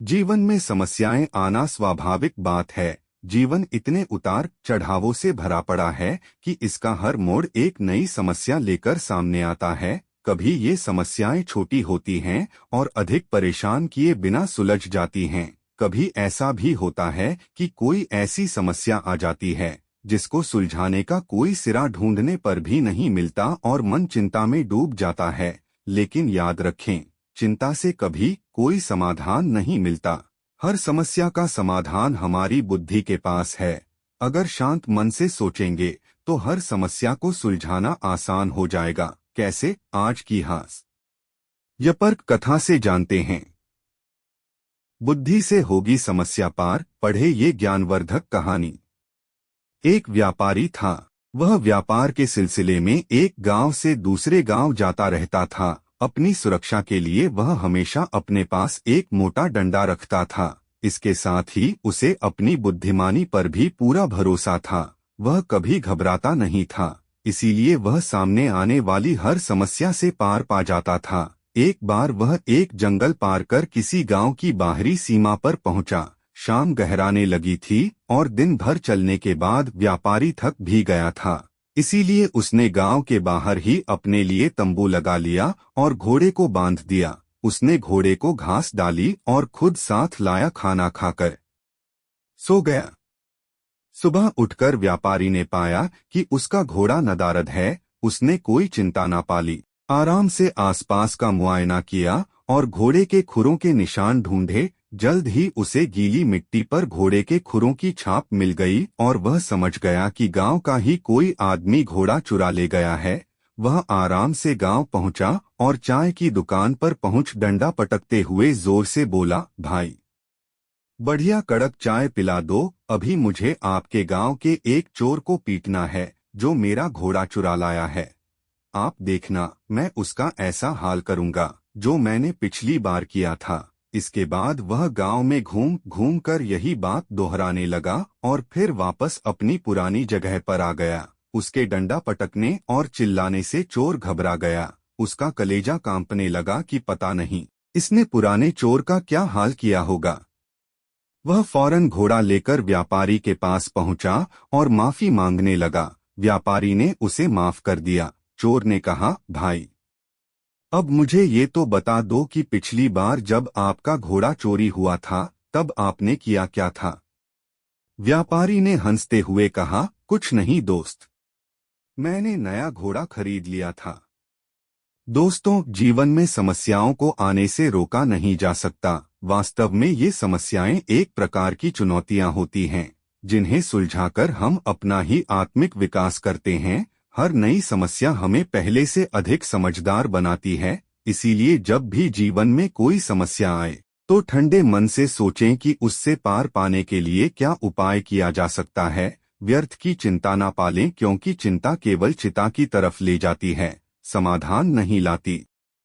जीवन में समस्याएं आना स्वाभाविक बात है। जीवन इतने उतार चढ़ावों से भरा पड़ा है कि इसका हर मोड़ एक नई समस्या लेकर सामने आता है। कभी ये समस्याएं छोटी होती हैं और अधिक परेशान किए बिना सुलझ जाती हैं। कभी ऐसा भी होता है कि कोई ऐसी समस्या आ जाती है जिसको सुलझाने का कोई सिरा ढूंढने पर भी नहीं मिलता और मन चिंता में डूब जाता है। लेकिन याद रखें, चिंता से कभी कोई समाधान नहीं मिलता। हर समस्या का समाधान हमारी बुद्धि के पास है। अगर शांत मन से सोचेंगे तो हर समस्या को सुलझाना आसान हो जाएगा। कैसे? आज की यपर्क कथा से जानते हैं। बुद्धि से होगी समस्या पार, पढ़े ये ज्ञानवर्धक कहानी। एक व्यापारी था। वह व्यापार के सिलसिले में एक गांव से दूसरे गांव जाता रहता था। अपनी सुरक्षा के लिए वह हमेशा अपने पास एक मोटा डंडा रखता था। इसके साथ ही उसे अपनी बुद्धिमानी पर भी पूरा भरोसा था। वह कभी घबराता नहीं था, इसीलिए वह सामने आने वाली हर समस्या से पार पा जाता था। एक बार वह एक जंगल पार कर किसी गांव की बाहरी सीमा पर पहुंचा। शाम गहराने लगी थी और दिन भर चलने के बाद व्यापारी थक भी गया था। इसीलिए उसने गांव के बाहर ही अपने लिए तंबू लगा लिया और घोड़े को बांध दिया। उसने घोड़े को घास डाली और खुद साथ लाया खाना खाकर सो गया। सुबह उठकर व्यापारी ने पाया कि उसका घोड़ा नदारद है। उसने कोई चिंता न पाली, आराम से आसपास का मुआयना किया और घोड़े के खुरों के निशान ढूंढे। जल्द ही उसे गीली मिट्टी पर घोड़े के खुरों की छाप मिल गई और वह समझ गया कि गांव का ही कोई आदमी घोड़ा चुरा ले गया है। वह आराम से गांव पहुंचा और चाय की दुकान पर पहुंच डंडा पटकते हुए जोर से बोला, भाई, बढ़िया कड़क चाय पिला दो। अभी मुझे आपके गांव के एक चोर को पीटना है जो मेरा घोड़ा चुरा लाया है। आप देखना, मैं उसका ऐसा हाल करूंगा जो मैंने पिछली बार किया था। इसके बाद वह गांव में घूम घूम कर यही बात दोहराने लगा और फिर वापस अपनी पुरानी जगह पर आ गया। उसके डंडा पटकने और चिल्लाने से चोर घबरा गया। उसका कलेजा कांपने लगा कि पता नहीं इसने पुराने चोर का क्या हाल किया होगा। वह फौरन घोड़ा लेकर व्यापारी के पास पहुंचा और माफी मांगने लगा। व्यापारी ने उसे माफ कर दिया। चोर ने कहा, भाई, अब मुझे ये तो बता दो कि पिछली बार जब आपका घोड़ा चोरी हुआ था तब आपने किया क्या था। व्यापारी ने हंसते हुए कहा, कुछ नहीं दोस्त, मैंने नया घोड़ा खरीद लिया था। दोस्तों, जीवन में समस्याओं को आने से रोका नहीं जा सकता। वास्तव में ये समस्याएं एक प्रकार की चुनौतियां होती हैं जिन्हें सुलझाकर हम अपना ही आत्मिक विकास करते हैं। हर नई समस्या हमें पहले से अधिक समझदार बनाती है। इसीलिए जब भी जीवन में कोई समस्या आए तो ठंडे मन से सोचें कि उससे पार पाने के लिए क्या उपाय किया जा सकता है। व्यर्थ की चिंता ना पालें, क्योंकि चिंता केवल चिता की तरफ ले जाती है, समाधान नहीं लाती।